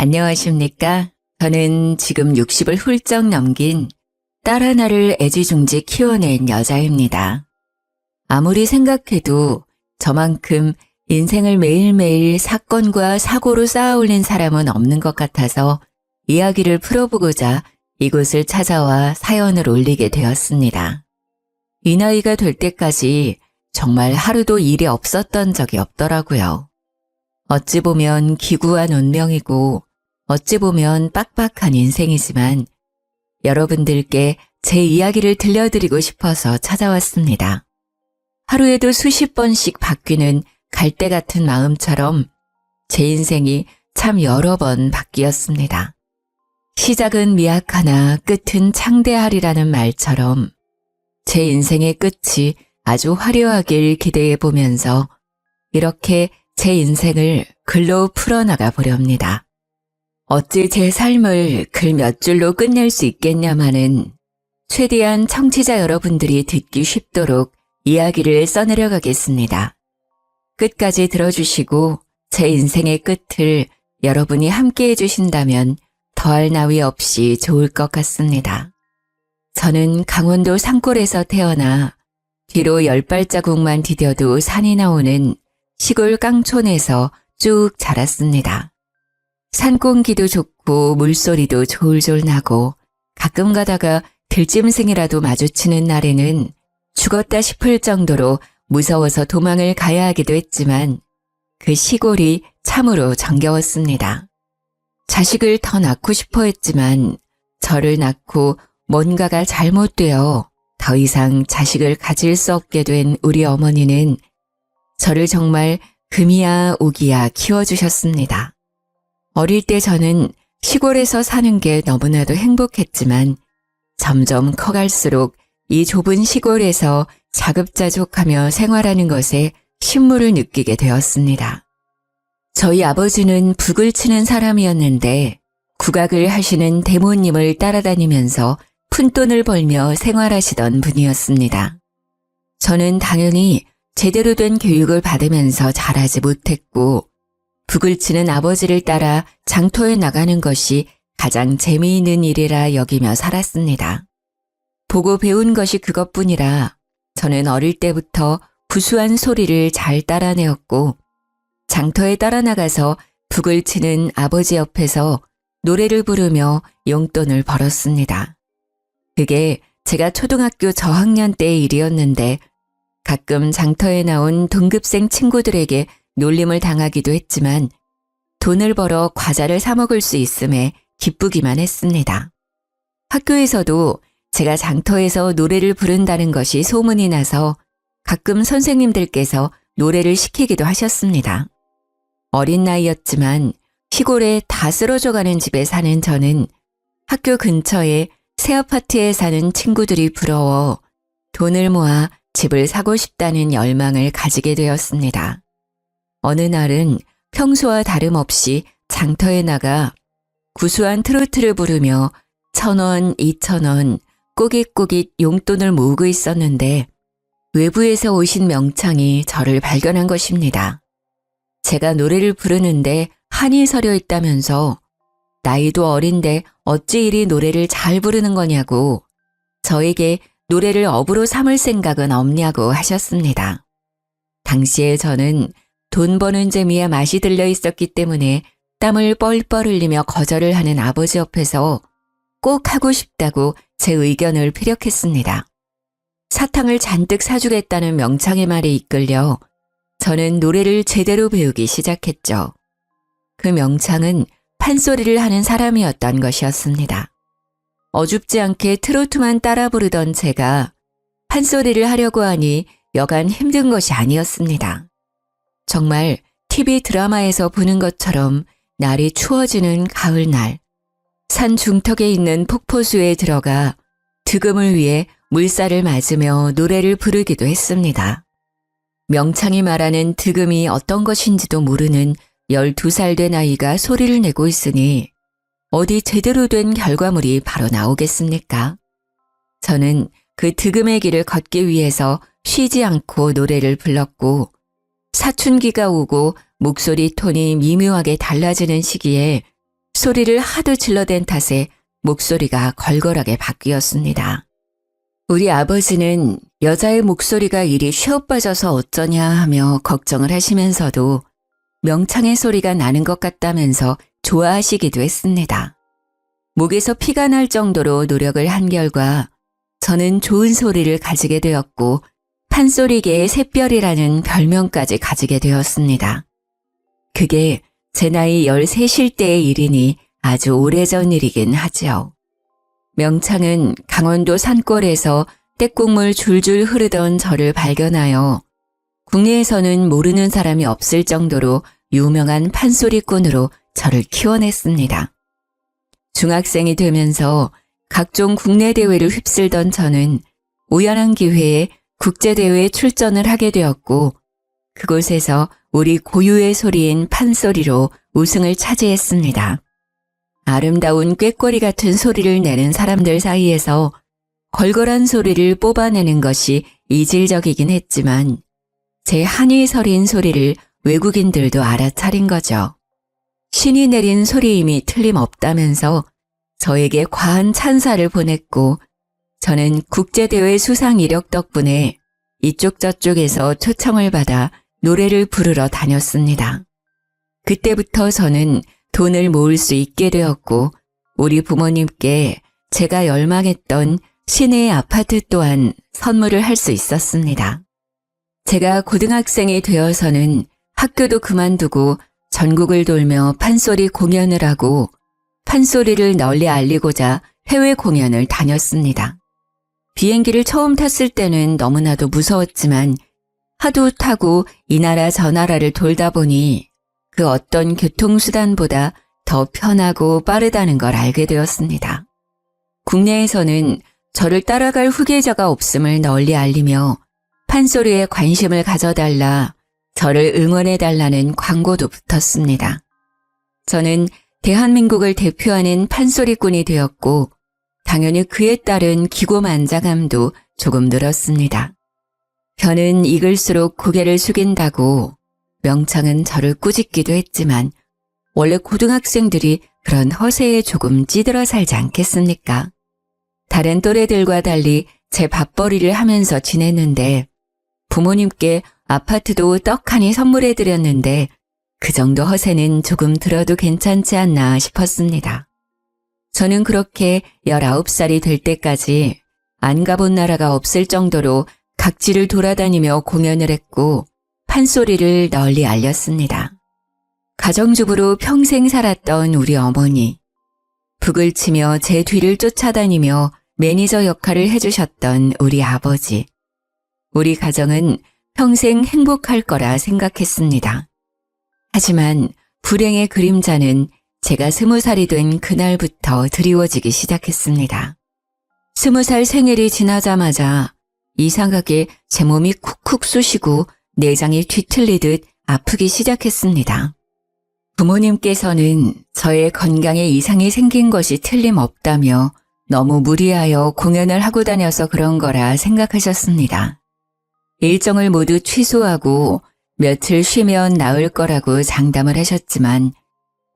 안녕하십니까? 저는 지금 60을 훌쩍 넘긴 딸 하나를 애지중지 키워낸 여자입니다. 아무리 생각해도 저만큼 인생을 매일매일 사건과 사고로 쌓아올린 사람은 없는 것 같아서 이야기를 풀어보고자 이곳을 찾아와 사연을 올리게 되었습니다. 이 나이가 될 때까지 정말 하루도 일이 없었던 적이 없더라고요. 어찌 보면 기구한 운명이고 어찌 보면 빡빡한 인생이지만 여러분들께 제 이야기를 들려드리고 싶어서 찾아왔습니다. 하루에도 수십 번씩 바뀌는 갈대 같은 마음처럼 제 인생이 참 여러 번 바뀌었습니다. 시작은 미약하나 끝은 창대하리라는 말처럼 제 인생의 끝이 아주 화려하길 기대해 보면서 이렇게 제 인생을 글로 풀어나가 보렵니다. 어찌 제 삶을 글 몇 줄로 끝낼 수 있겠냐마는 최대한 청취자 여러분들이 듣기 쉽도록 이야기를 써내려가겠습니다. 끝까지 들어주시고 제 인생의 끝을 여러분이 함께 해주신다면 더할 나위 없이 좋을 것 같습니다. 저는 강원도 산골에서 태어나 뒤로 10발자국만 디뎌도 산이 나오는 시골 깡촌에서 쭉 자랐습니다. 산공기도 좋고 물소리도 졸졸 나고 가끔 가다가 들짐승이라도 마주치는 날에는 죽었다 싶을 정도로 무서워서 도망을 가야 하기도 했지만 그 시골이 참으로 정겨웠습니다. 자식을 더 낳고 싶어 했지만 저를 낳고 뭔가가 잘못되어 더 이상 자식을 가질 수 없게 된 우리 어머니는 저를 정말 금이야 오기야 키워주셨습니다. 어릴 때 저는 시골에서 사는 게 너무나도 행복했지만 점점 커갈수록 이 좁은 시골에서 자급자족하며 생활하는 것에 신물을 느끼게 되었습니다. 저희 아버지는 북을 치는 사람이었는데 국악을 하시는 대모님을 따라다니면서 푼돈을 벌며 생활하시던 분이었습니다. 저는 당연히 제대로 된 교육을 받으면서 자라지 못했고 북을 치는 아버지를 따라 장터에 나가는 것이 가장 재미있는 일이라 여기며 살았습니다. 보고 배운 것이 그것뿐이라 저는 어릴 때부터 구수한 소리를 잘 따라내었고 장터에 따라 나가서 북을 치는 아버지 옆에서 노래를 부르며 용돈을 벌었습니다. 그게 제가 초등학교 저학년 때의 일이었는데 가끔 장터에 나온 동급생 친구들에게 놀림을 당하기도 했지만 돈을 벌어 과자를 사 먹을 수 있음에 기쁘기만 했습니다. 학교에서도 제가 장터에서 노래를 부른다는 것이 소문이 나서 가끔 선생님들께서 노래를 시키기도 하셨습니다. 어린 나이였지만 시골에 다 쓰러져가는 집에 사는 저는 학교 근처에 새 아파트에 사는 친구들이 부러워 돈을 모아 집을 사고 싶다는 열망을 가지게 되었습니다. 어느 날은 평소와 다름없이 장터에 나가 구수한 트로트를 부르며 1,000원, 2,000원 꼬깃꼬깃 용돈을 모으고 있었는데 외부에서 오신 명창이 저를 발견한 것입니다. 제가 노래를 부르는데 한이 서려 있다면서 나이도 어린데 어찌 이리 노래를 잘 부르는 거냐고 저에게 노래를 업으로 삼을 생각은 없냐고 하셨습니다. 당시에 저는 돈 버는 재미에 맛이 들려 있었기 때문에 땀을 뻘뻘 흘리며 거절을 하는 아버지 옆에서 꼭 하고 싶다고 제 의견을 피력했습니다. 사탕을 잔뜩 사주겠다는 명창의 말에 이끌려 저는 노래를 제대로 배우기 시작했죠. 그 명창은 판소리를 하는 사람이었던 것이었습니다. 어줍지 않게 트로트만 따라 부르던 제가 판소리를 하려고 하니 여간 힘든 것이 아니었습니다. 정말 TV 드라마에서 보는 것처럼 날이 추워지는 가을날, 산 중턱에 있는 폭포수에 들어가 득음을 위해 물살을 맞으며 노래를 부르기도 했습니다. 명창이 말하는 득음이 어떤 것인지도 모르는 12살 된 아이가 소리를 내고 있으니 어디 제대로 된 결과물이 바로 나오겠습니까? 저는 그 득음의 길을 걷기 위해서 쉬지 않고 노래를 불렀고 사춘기가 오고 목소리 톤이 미묘하게 달라지는 시기에 소리를 하도 질러댄 탓에 목소리가 걸걸하게 바뀌었습니다. 우리 아버지는 여자의 목소리가 이리 쉬어빠져서 어쩌냐 하며 걱정을 하시면서도 명창의 소리가 나는 것 같다면서 좋아하시기도 했습니다. 목에서 피가 날 정도로 노력을 한 결과 저는 좋은 소리를 가지게 되었고 판소리계의 샛별이라는 별명까지 가지게 되었습니다. 그게 제 나이 13일 때의 일이니 아주 오래전 일이긴 하죠. 명창은 강원도 산골에서 떼국물 줄줄 흐르던 저를 발견하여 국내에서는 모르는 사람이 없을 정도로 유명한 판소리꾼으로 저를 키워냈습니다. 중학생이 되면서 각종 국내 대회를 휩쓸던 저는 우연한 기회에 국제대회에 출전을 하게 되었고 그곳에서 우리 고유의 소리인 판소리로 우승을 차지했습니다. 아름다운 꾀꼬리 같은 소리를 내는 사람들 사이에서 걸걸한 소리를 뽑아내는 것이 이질적이긴 했지만 제 한이 서린 소리를 외국인들도 알아차린 거죠. 신이 내린 소리임이 틀림없다면서 저에게 과한 찬사를 보냈고 저는 국제대회 수상 이력 덕분에 이쪽 저쪽에서 초청을 받아 노래를 부르러 다녔습니다. 그때부터 저는 돈을 모을 수 있게 되었고 우리 부모님께 제가 열망했던 시내의 아파트 또한 선물을 할 수 있었습니다. 제가 고등학생이 되어서는 학교도 그만두고 전국을 돌며 판소리 공연을 하고 판소리를 널리 알리고자 해외 공연을 다녔습니다. 비행기를 처음 탔을 때는 너무나도 무서웠지만 하도 타고 이 나라 저 나라를 돌다 보니 그 어떤 교통수단보다 더 편하고 빠르다는 걸 알게 되었습니다. 국내에서는 저를 따라갈 후계자가 없음을 널리 알리며 판소리에 관심을 가져달라, 저를 응원해달라는 광고도 붙었습니다. 저는 대한민국을 대표하는 판소리꾼이 되었고 당연히 그에 따른 기고만장함도 조금 늘었습니다. 벼는 익을수록 고개를 숙인다고 명창은 저를 꾸짖기도 했지만 원래 고등학생들이 그런 허세에 조금 찌들어 살지 않겠습니까? 다른 또래들과 달리 제 밥벌이를 하면서 지냈는데 부모님께 아파트도 떡하니 선물해드렸는데 그 정도 허세는 조금 들어도 괜찮지 않나 싶었습니다. 저는 그렇게 19살이 될 때까지 안 가본 나라가 없을 정도로 각지를 돌아다니며 공연을 했고 판소리를 널리 알렸습니다. 가정주부로 평생 살았던 우리 어머니, 북을 치며 제 뒤를 쫓아다니며 매니저 역할을 해주셨던 우리 아버지, 우리 가정은 평생 행복할 거라 생각했습니다. 하지만 불행의 그림자는 제가 20살이 된 그날부터 드리워지기 시작했습니다. 20살 생일이 지나자마자 이상하게 제 몸이 쿡쿡 쑤시고 내장이 뒤틀리듯 아프기 시작했습니다. 부모님께서는 저의 건강에 이상이 생긴 것이 틀림없다며 너무 무리하여 공연을 하고 다녀서 그런 거라 생각하셨습니다. 일정을 모두 취소하고 며칠 쉬면 나을 거라고 장담을 하셨지만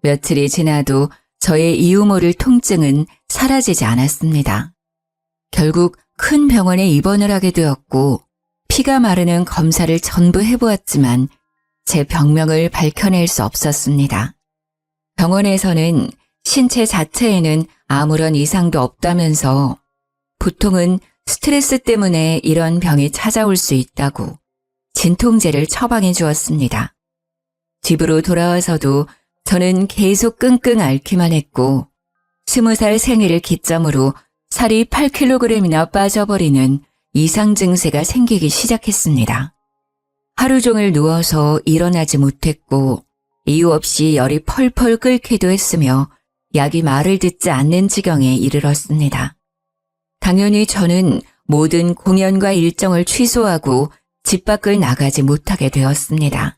며칠이 지나도 저의 이유 모를 통증은 사라지지 않았습니다. 결국 큰 병원에 입원을 하게 되었고 피가 마르는 검사를 전부 해보았지만 제 병명을 밝혀낼 수 없었습니다. 병원에서는 신체 자체에는 아무런 이상도 없다면서 보통은 스트레스 때문에 이런 병이 찾아올 수 있다고 진통제를 처방해 주었습니다. 집으로 돌아와서도 저는 계속 끙끙 앓기만 했고 20살 생일을 기점으로 살이 8kg이나 빠져버리는 이상 증세가 생기기 시작했습니다. 하루 종일 누워서 일어나지 못했고 이유 없이 열이 펄펄 끓기도 했으며 약이 말을 듣지 않는 지경에 이르렀습니다. 당연히 저는 모든 공연과 일정을 취소하고 집 밖을 나가지 못하게 되었습니다.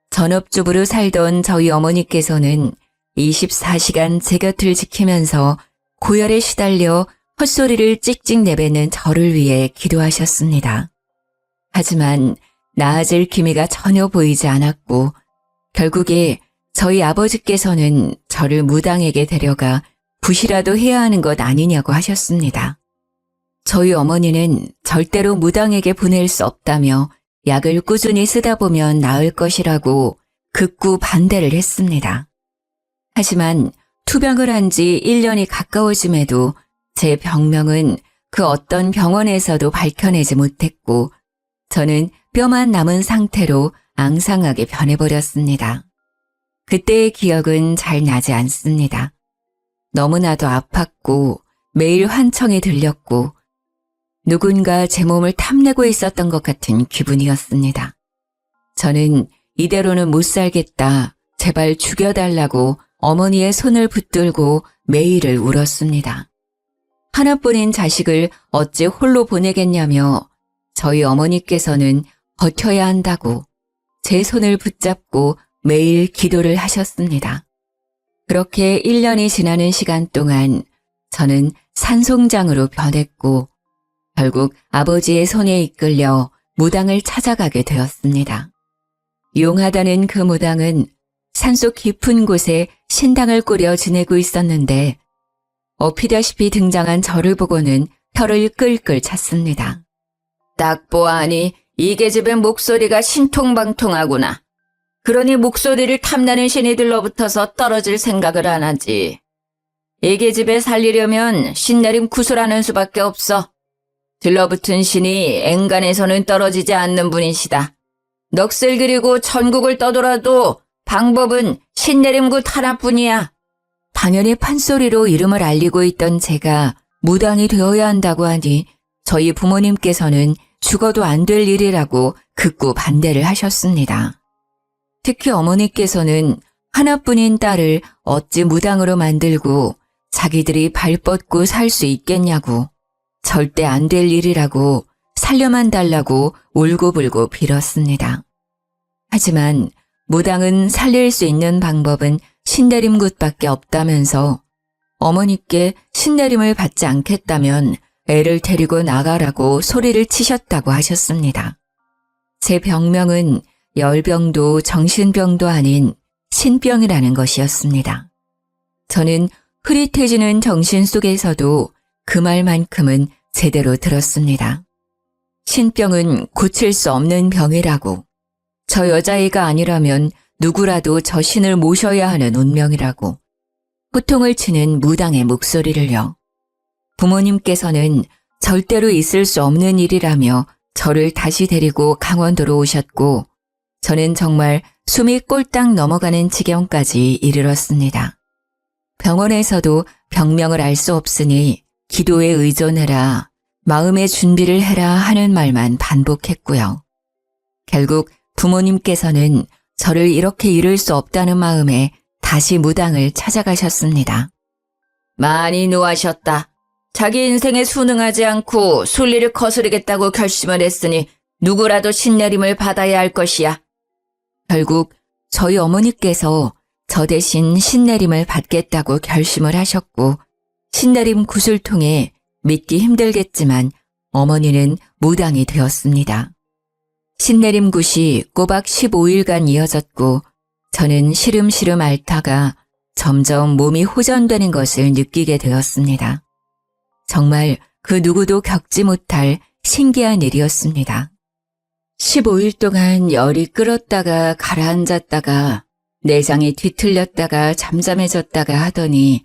전업주부로 살던 저희 어머니께서는 24시간 제 곁을 지키면서 고열에 시달려 헛소리를 찍찍 내뱉는 저를 위해 기도하셨습니다. 하지만 나아질 기미가 전혀 보이지 않았고 결국에 저희 아버지께서는 저를 무당에게 데려가 굿이라도 해야 하는 것 아니냐고 하셨습니다. 저희 어머니는 절대로 무당에게 보낼 수 없다며 약을 꾸준히 쓰다 보면 나을 것이라고 극구 반대를 했습니다. 하지만 투병을 한 지 1년이 가까워짐에도 제 병명은 그 어떤 병원에서도 밝혀내지 못했고 저는 뼈만 남은 상태로 앙상하게 변해버렸습니다. 그때의 기억은 잘 나지 않습니다. 너무나도 아팠고 매일 환청이 들렸고 누군가 제 몸을 탐내고 있었던 것 같은 기분이었습니다. 저는 이대로는 못 살겠다, 제발 죽여달라고 어머니의 손을 붙들고 매일을 울었습니다. 하나뿐인 자식을 어찌 홀로 보내겠냐며 저희 어머니께서는 버텨야 한다고 제 손을 붙잡고 매일 기도를 하셨습니다. 그렇게 1년이 지나는 시간 동안 저는 산송장으로 변했고 결국 아버지의 손에 이끌려 무당을 찾아가게 되었습니다. 용하다는 그 무당은 산속 깊은 곳에 신당을 꾸려 지내고 있었는데 업히다시피 등장한 저를 보고는 혀를 끌끌 찼습니다. 딱 보아하니 이 계집의 목소리가 신통방통하구나. 그러니 목소리를 탐나는 신이 들러붙어서 떨어질 생각을 안 하지. 이 계집에 살리려면 신내림 구슬하는 수밖에 없어. 들러붙은 신이 앵간에서는 떨어지지 않는 분이시다. 넋을 그리고 천국을 떠돌아도 방법은 신내림굿 하나뿐이야. 당연히 판소리로 이름을 알리고 있던 제가 무당이 되어야 한다고 하니 저희 부모님께서는 죽어도 안 될 일이라고 극구 반대를 하셨습니다. 특히 어머니께서는 하나뿐인 딸을 어찌 무당으로 만들고 자기들이 발 뻗고 살 수 있겠냐고 절대 안 될 일이라고 살려만 달라고 울고불고 빌었습니다. 하지만 무당은 살릴 수 있는 방법은 신내림굿밖에 없다면서 어머니께 신내림을 받지 않겠다면 애를 데리고 나가라고 소리를 치셨다고 하셨습니다. 제 병명은 열병도 정신병도 아닌 신병이라는 것이었습니다. 저는 흐릿해지는 정신 속에서도 그 말만큼은 제대로 들었습니다. 신병은 고칠 수 없는 병이라고, 저 여자애가 아니라면 누구라도 저 신을 모셔야 하는 운명이라고, 호통을 치는 무당의 목소리를요. 부모님께서는 절대로 있을 수 없는 일이라며 저를 다시 데리고 강원도로 오셨고 저는 정말 숨이 꼴딱 넘어가는 지경까지 이르렀습니다. 병원에서도 병명을 알 수 없으니 기도에 의존해라, 마음의 준비를 해라 하는 말만 반복했고요. 결국 부모님께서는 저를 이렇게 잃을 수 없다는 마음에 다시 무당을 찾아가셨습니다. 많이 노하셨다. 자기 인생에 순응하지 않고 순리를 거스르겠다고 결심을 했으니 누구라도 신내림을 받아야 할 것이야. 결국 저희 어머니께서 저 대신 신내림을 받겠다고 결심을 하셨고 신내림 굿을 통해 믿기 힘들겠지만 어머니는 무당이 되었습니다. 신내림 굿이 꼬박 15일간 이어졌고 저는 시름시름 앓다가 점점 몸이 호전되는 것을 느끼게 되었습니다. 정말 그 누구도 겪지 못할 신기한 일이었습니다. 15일 동안 열이 끓었다가 가라앉았다가 내장이 뒤틀렸다가 잠잠해졌다가 하더니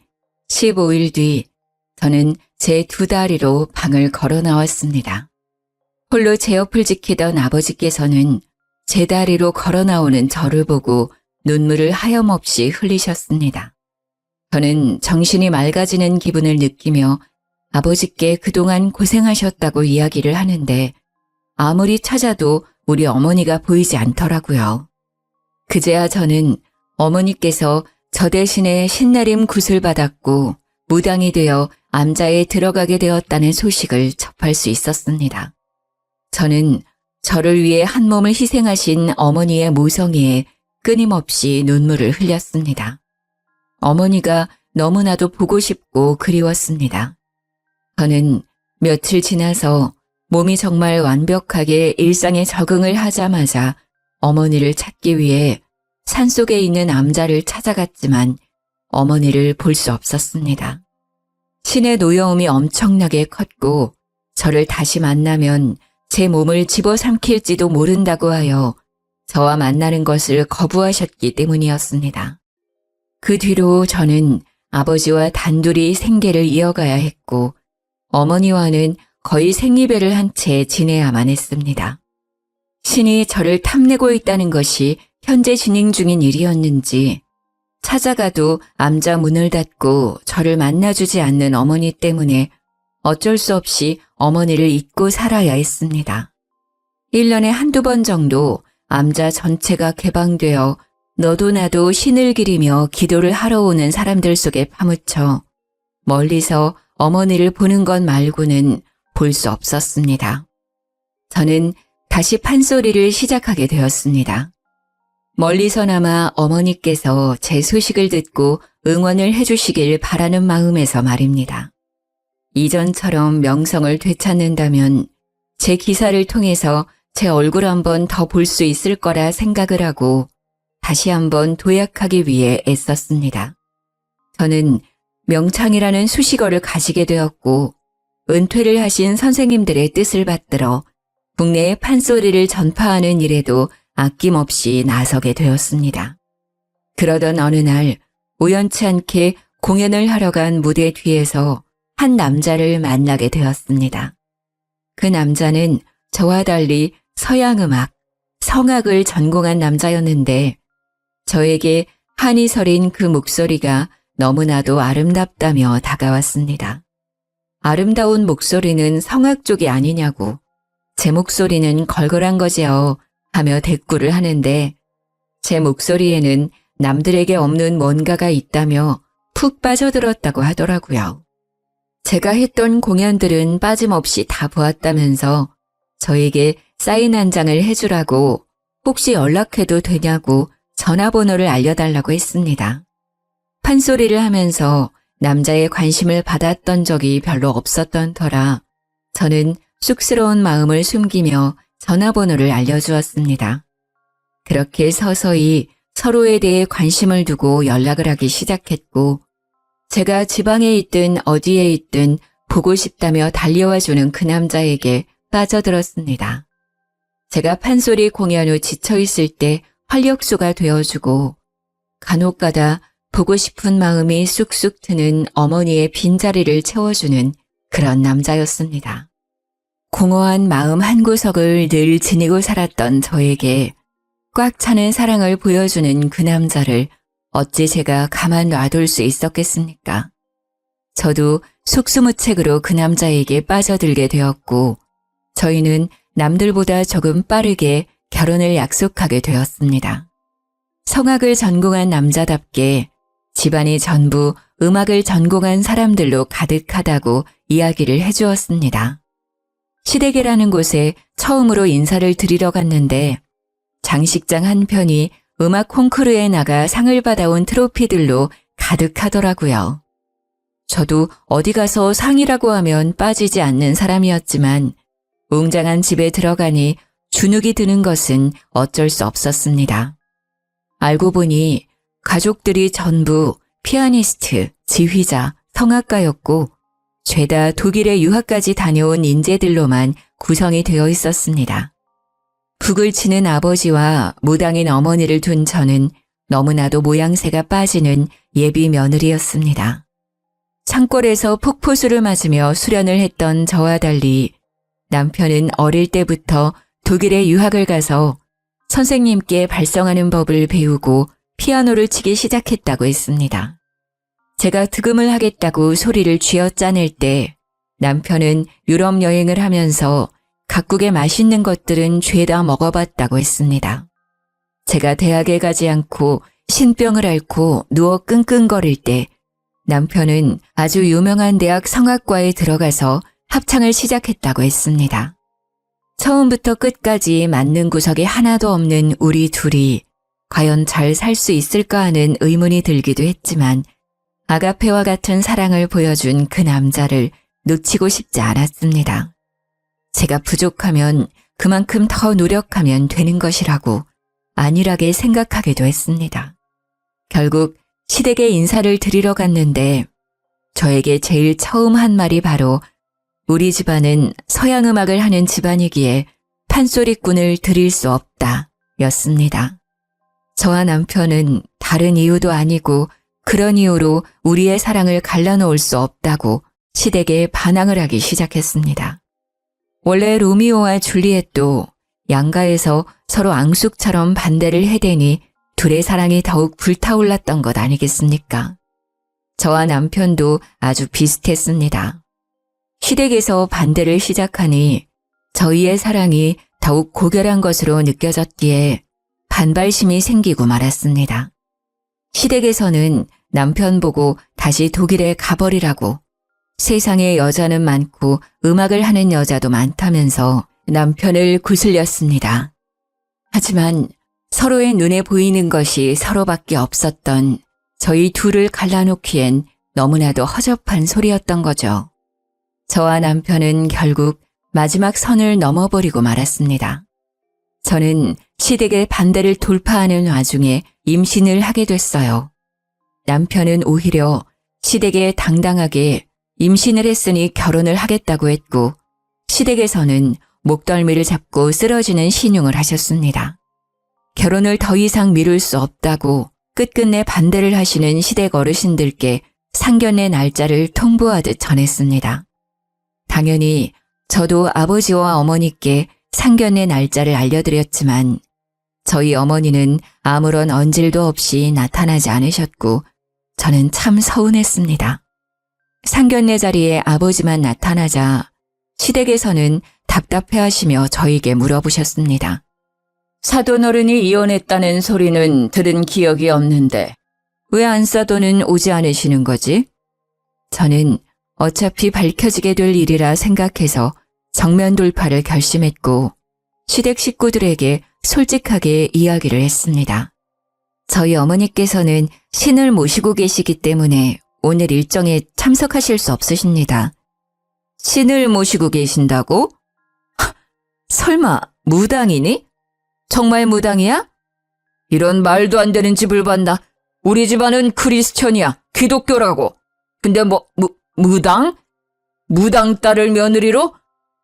15일 뒤 저는 제 두 다리로 방을 걸어 나왔습니다. 홀로 제 옆을 지키던 아버지께서는 제 다리로 걸어 나오는 저를 보고 눈물을 하염없이 흘리셨습니다. 저는 정신이 맑아지는 기분을 느끼며 아버지께 그동안 고생하셨다고 이야기를 하는데 아무리 찾아도 우리 어머니가 보이지 않더라고요. 그제야 저는 어머니께서 저 대신에 신내림 굿을 받았고 무당이 되어 암자에 들어가게 되었다는 소식을 접할 수 있었습니다. 저는 저를 위해 한 몸을 희생하신 어머니의 모성애에 끊임없이 눈물을 흘렸습니다. 어머니가 너무나도 보고 싶고 그리웠습니다. 저는 며칠 지나서 몸이 정말 완벽하게 일상에 적응을 하자마자 어머니를 찾기 위해 산속에 있는 암자를 찾아갔지만 어머니를 볼 수 없었습니다. 신의 노여움이 엄청나게 컸고 저를 다시 만나면 제 몸을 집어삼킬지도 모른다고 하여 저와 만나는 것을 거부하셨기 때문이었습니다. 그 뒤로 저는 아버지와 단둘이 생계를 이어가야 했고 어머니와는 거의 생이별을 한 채 지내야만 했습니다. 신이 저를 탐내고 있다는 것이 현재 진행 중인 일이었는지 찾아가도 암자 문을 닫고 저를 만나주지 않는 어머니 때문에 어쩔 수 없이 어머니를 잊고 살아야 했습니다. 1년에 한두 번 정도 암자 전체가 개방되어 너도 나도 신을 기리며 기도를 하러 오는 사람들 속에 파묻혀 멀리서 어머니를 보는 것 말고는 볼 수 없었습니다. 저는 다시 판소리를 시작하게 되었습니다. 멀리서나마 어머니께서 제 소식을 듣고 응원을 해주시길 바라는 마음에서 말입니다. 이전처럼 명성을 되찾는다면 제 기사를 통해서 제 얼굴 한번 더 볼 수 있을 거라 생각을 하고 다시 한번 도약하기 위해 애썼습니다. 저는 명창이라는 수식어를 가지게 되었고 은퇴를 하신 선생님들의 뜻을 받들어 국내의 판소리를 전파하는 일에도 아낌없이 나서게 되었습니다. 그러던 어느 날 우연치 않게 공연을 하러 간 무대 뒤에서 한 남자를 만나게 되었습니다. 그 남자는 저와 달리 서양음악, 성악을 전공한 남자였는데 저에게 한이 서린 그 목소리가 너무나도 아름답다며 다가왔습니다. 아름다운 목소리는 성악 쪽이 아니냐고, 제 목소리는 걸걸한 거지요 하며 대꾸를 하는데 제 목소리에는 남들에게 없는 뭔가가 있다며 푹 빠져들었다고 하더라고요. 제가 했던 공연들은 빠짐없이 다 보았다면서 저에게 사인 한 장을 해주라고 혹시 연락해도 되냐고 전화번호를 알려달라고 했습니다. 판소리를 하면서 남자의 관심을 받았던 적이 별로 없었던 터라 저는 쑥스러운 마음을 숨기며 전화번호를 알려주었습니다. 그렇게 서서히 서로에 대해 관심을 두고 연락을 하기 시작했고 제가 지방에 있든 어디에 있든 보고 싶다며 달려와주는 그 남자에게 빠져들었습니다. 제가 판소리 공연 후 지쳐있을 때 활력소가 되어주고 간혹가다 보고 싶은 마음이 쑥쑥 트는 어머니의 빈자리를 채워주는 그런 남자였습니다. 공허한 마음 한구석을 늘 지니고 살았던 저에게 꽉 차는 사랑을 보여주는 그 남자를 어찌 제가 가만 놔둘 수 있었겠습니까? 저도 속수무책으로 그 남자에게 빠져들게 되었고 저희는 남들보다 조금 빠르게 결혼을 약속하게 되었습니다. 성악을 전공한 남자답게 집안이 전부 음악을 전공한 사람들로 가득하다고 이야기를 해주었습니다. 시댁이라는 곳에 처음으로 인사를 드리러 갔는데 장식장 한편이 음악 콩쿠르에 나가 상을 받아온 트로피들로 가득하더라고요. 저도 어디 가서 상이라고 하면 빠지지 않는 사람이었지만 웅장한 집에 들어가니 주눅이 드는 것은 어쩔 수 없었습니다. 알고 보니 가족들이 전부 피아니스트, 지휘자, 성악가였고 죄다 독일에 유학까지 다녀온 인재들로만 구성이 되어 있었습니다. 북을 치는 아버지와 무당인 어머니를 둔 저는 너무나도 모양새가 빠지는 예비 며느리였습니다. 산골에서 폭포수를 맞으며 수련을 했던 저와 달리 남편은 어릴 때부터 독일에 유학을 가서 선생님께 발성하는 법을 배우고 피아노를 치기 시작했다고 했습니다. 제가 득음을 하겠다고 소리를 쥐어짜낼 때 남편은 유럽 여행을 하면서 각국의 맛있는 것들은 죄다 먹어봤다고 했습니다. 제가 대학에 가지 않고 신병을 앓고 누워 끙끙거릴 때 남편은 아주 유명한 대학 성악과에 들어가서 합창을 시작했다고 했습니다. 처음부터 끝까지 맞는 구석이 하나도 없는 우리 둘이 과연 잘 살 수 있을까 하는 의문이 들기도 했지만 아가페와 같은 사랑을 보여준 그 남자를 놓치고 싶지 않았습니다. 제가 부족하면 그만큼 더 노력하면 되는 것이라고 안일하게 생각하기도 했습니다. 결국 시댁에 인사를 드리러 갔는데 저에게 제일 처음 한 말이 바로 우리 집안은 서양 음악을 하는 집안이기에 판소리꾼을 드릴 수 없다 였습니다. 저와 남편은 다른 이유도 아니고 그런 이유로 우리의 사랑을 갈라놓을 수 없다고 시댁에 반항을 하기 시작했습니다. 원래 로미오와 줄리엣도 양가에서 서로 앙숙처럼 반대를 해대니 둘의 사랑이 더욱 불타올랐던 것 아니겠습니까? 저와 남편도 아주 비슷했습니다. 시댁에서 반대를 시작하니 저희의 사랑이 더욱 고결한 것으로 느껴졌기에 반발심이 생기고 말았습니다. 시댁에서는 남편 보고 다시 독일에 가버리라고 세상에 여자는 많고 음악을 하는 여자도 많다면서 남편을 구슬렸습니다. 하지만 서로의 눈에 보이는 것이 서로밖에 없었던 저희 둘을 갈라놓기엔 너무나도 허접한 소리였던 거죠. 저와 남편은 결국 마지막 선을 넘어버리고 말았습니다. 저는 시댁의 반대를 돌파하는 와중에 임신을 하게 됐어요. 남편은 오히려 시댁에 당당하게 임신을 했으니 결혼을 하겠다고 했고 시댁에서는 목덜미를 잡고 쓰러지는 신용을 하셨습니다. 결혼을 더 이상 미룰 수 없다고 끝끝내 반대를 하시는 시댁 어르신들께 상견례 날짜를 통보하듯 전했습니다. 당연히 저도 아버지와 어머니께 상견례 날짜를 알려드렸지만 저희 어머니는 아무런 언질도 없이 나타나지 않으셨고 저는 참 서운했습니다. 상견례 자리에 아버지만 나타나자 시댁에서는 답답해하시며 저에게 물어보셨습니다. 사돈어른이 이혼했다는 소리는 들은 기억이 없는데 왜 안사돈은 오지 않으시는 거지? 저는 어차피 밝혀지게 될 일이라 생각해서 정면 돌파를 결심했고 시댁 식구들에게 솔직하게 이야기를 했습니다. 저희 어머니께서는 신을 모시고 계시기 때문에 오늘 일정에 참석하실 수 없으십니다. 신을 모시고 계신다고? 설마 무당이니? 정말 무당이야? 이런 말도 안 되는 집을 봤나? 우리 집안은 크리스천이야. 기독교라고. 근데 무당? 무당 딸을 며느리로?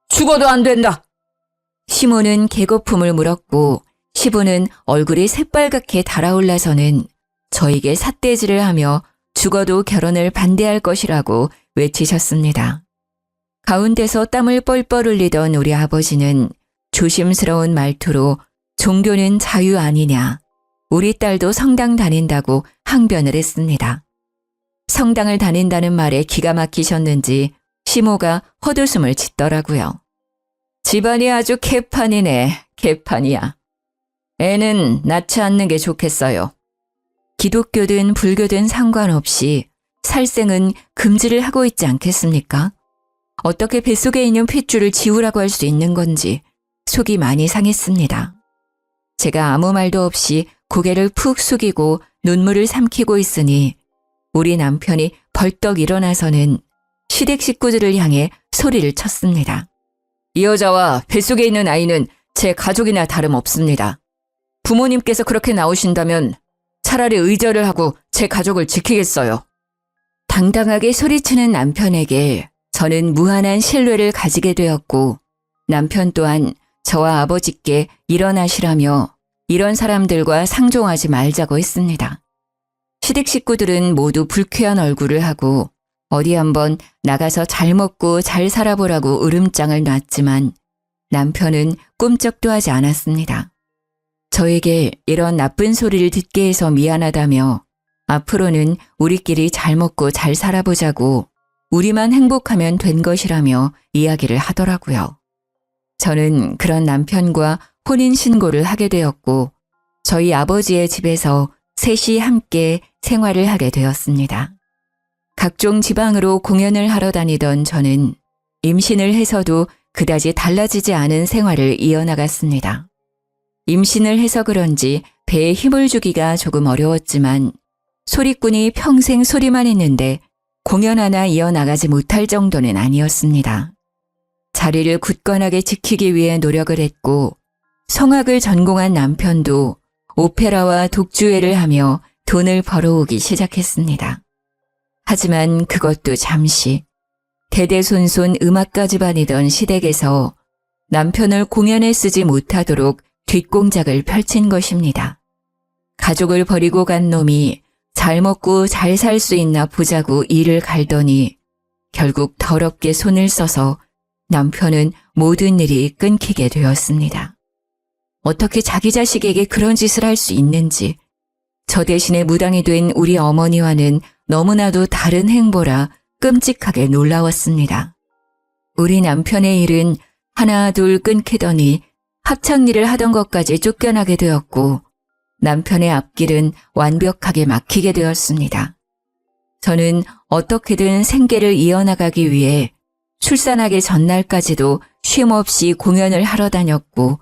죽어도 안 된다. 시모는 개거품을 물었고 시부는 얼굴이 새빨갛게 달아올라서는 저에게 삿대질을 하며 죽어도 결혼을 반대할 것이라고 외치셨습니다. 가운데서 땀을 뻘뻘 흘리던 우리 아버지는 조심스러운 말투로 종교는 자유 아니냐, 우리 딸도 성당 다닌다고 항변을 했습니다. 성당을 다닌다는 말에 기가 막히셨는지 시모가 헛웃음을 짓더라고요. 집안이 아주 개판이네, 개판이야. 애는 낳지 않는 게 좋겠어요. 기독교든 불교든 상관없이 살생은 금지를 하고 있지 않겠습니까? 어떻게 뱃속에 있는 핏줄을 지우라고 할 수 있는 건지 속이 많이 상했습니다. 제가 아무 말도 없이 고개를 푹 숙이고 눈물을 삼키고 있으니 우리 남편이 벌떡 일어나서는 시댁 식구들을 향해 소리를 쳤습니다. 이 여자와 뱃속에 있는 아이는 제 가족이나 다름없습니다. 부모님께서 그렇게 나오신다면 차라리 의절을 하고 제 가족을 지키겠어요. 당당하게 소리치는 남편에게 저는 무한한 신뢰를 가지게 되었고 남편 또한 저와 아버지께 일어나시라며 이런 사람들과 상종하지 말자고 했습니다. 시댁 식구들은 모두 불쾌한 얼굴을 하고 어디 한번 나가서 잘 먹고 잘 살아보라고 으름장을 놨지만 남편은 꿈쩍도 하지 않았습니다. 저에게 이런 나쁜 소리를 듣게 해서 미안하다며 앞으로는 우리끼리 잘 먹고 잘 살아보자고 우리만 행복하면 된 것이라며 이야기를 하더라고요. 저는 그런 남편과 혼인신고를 하게 되었고 저희 아버지의 집에서 셋이 함께 생활을 하게 되었습니다. 각종 지방으로 공연을 하러 다니던 저는 임신을 해서도 그다지 달라지지 않은 생활을 이어나갔습니다. 임신을 해서 그런지 배에 힘을 주기가 조금 어려웠지만 소리꾼이 평생 소리만 했는데 공연 하나 이어나가지 못할 정도는 아니었습니다. 자리를 굳건하게 지키기 위해 노력을 했고 성악을 전공한 남편도 오페라와 독주회를 하며 돈을 벌어오기 시작했습니다. 하지만 그것도 잠시. 대대손손 음악가 집안이던 시댁에서 남편을 공연에 쓰지 못하도록 뒷공작을 펼친 것입니다. 가족을 버리고 간 놈이 잘 먹고 잘 살 수 있나 보자고 일을 갈더니 결국 더럽게 손을 써서 남편은 모든 일이 끊기게 되었습니다. 어떻게 자기 자식에게 그런 짓을 할 수 있는지, 저 대신에 무당이 된 우리 어머니와는 너무나도 다른 행보라 끔찍하게 놀라웠습니다. 우리 남편의 일은 하나 둘 끊기더니 합창일을 하던 것까지 쫓겨나게 되었고 남편의 앞길은 완벽하게 막히게 되었습니다. 저는 어떻게든 생계를 이어나가기 위해 출산하기 전날까지도 쉼없이 공연을 하러 다녔고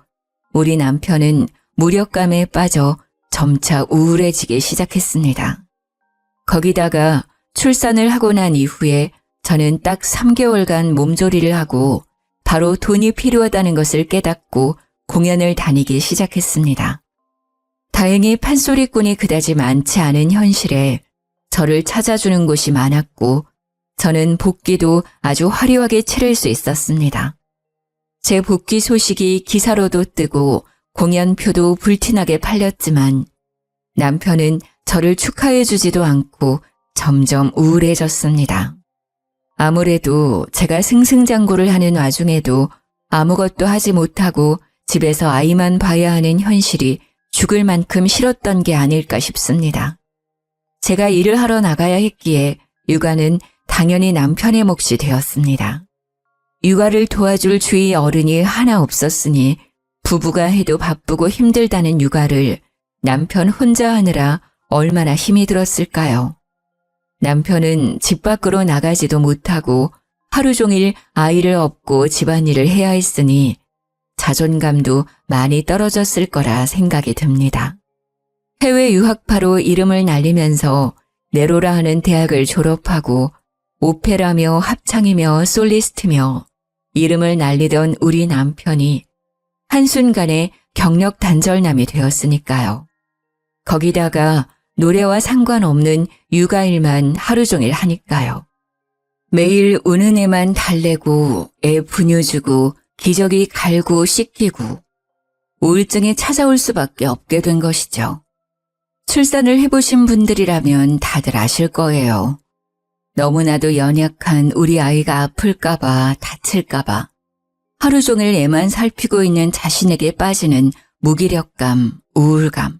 우리 남편은 무력감에 빠져 점차 우울해지기 시작했습니다. 거기다가 출산을 하고 난 이후에 저는 딱 3개월간 몸조리를 하고 바로 돈이 필요하다는 것을 깨닫고 공연을 다니기 시작했습니다. 다행히 판소리꾼이 그다지 많지 않은 현실에 저를 찾아주는 곳이 많았고 저는 복귀도 아주 화려하게 치를 수 있었습니다. 제 복귀 소식이 기사로도 뜨고 공연표도 불티나게 팔렸지만 남편은 저를 축하해 주지도 않고 점점 우울해졌습니다. 아무래도 제가 승승장구를 하는 와중에도 아무것도 하지 못하고 집에서 아이만 봐야 하는 현실이 죽을 만큼 싫었던 게 아닐까 싶습니다. 제가 일을 하러 나가야 했기에 육아는 당연히 남편의 몫이 되었습니다. 육아를 도와줄 주위 어른이 하나 없었으니 부부가 해도 바쁘고 힘들다는 육아를 남편 혼자 하느라 얼마나 힘이 들었을까요? 남편은 집 밖으로 나가지도 못하고 하루 종일 아이를 업고 집안일을 해야 했으니 자존감도 많이 떨어졌을 거라 생각이 듭니다. 해외 유학파로 이름을 날리면서 네로라 하는 대학을 졸업하고 오페라며 합창이며 솔리스트며 이름을 날리던 우리 남편이 한순간에 경력 단절남이 되었으니까요. 거기다가 노래와 상관없는 육아일만 하루 종일 하니까요. 매일 우는 애만 달래고 애 분유주고 기저귀 갈고 씻기고 우울증이 찾아올 수밖에 없게 된 것이죠. 출산을 해보신 분들이라면 다들 아실 거예요. 너무나도 연약한 우리 아이가 아플까봐 다칠까봐 하루 종일 애만 살피고 있는 자신에게 빠지는 무기력감, 우울감.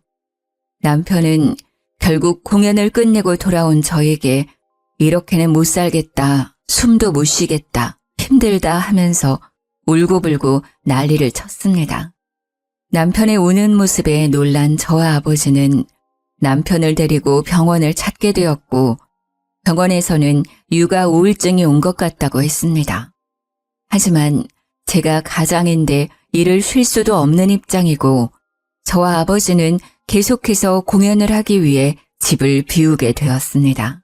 남편은 결국 공연을 끝내고 돌아온 저에게 이렇게는 못 살겠다, 숨도 못 쉬겠다, 힘들다 하면서 울고불고 난리를 쳤습니다. 남편의 우는 모습에 놀란 저와 아버지는 남편을 데리고 병원을 찾게 되었고 병원에서는 육아 우울증이 온 것 같다고 했습니다. 하지만 제가 가장인데 일을 쉴 수도 없는 입장이고 저와 아버지는 계속해서 공연을 하기 위해 집을 비우게 되었습니다.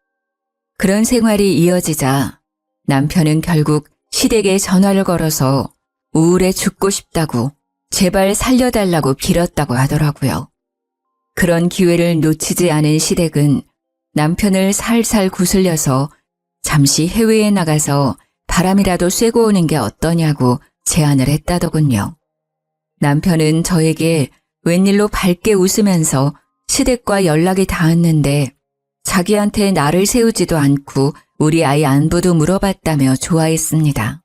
그런 생활이 이어지자 남편은 결국 시댁에 전화를 걸어서 우울해 죽고 싶다고 제발 살려달라고 빌었다고 하더라고요. 그런 기회를 놓치지 않은 시댁은 남편을 살살 구슬려서 잠시 해외에 나가서 바람이라도 쐬고 오는 게 어떠냐고 제안을 했다더군요. 남편은 저에게 웬일로 밝게 웃으면서 시댁과 연락이 닿았는데 자기한테 나를 세우지도 않고 우리 아이 안부도 물어봤다며 좋아했습니다.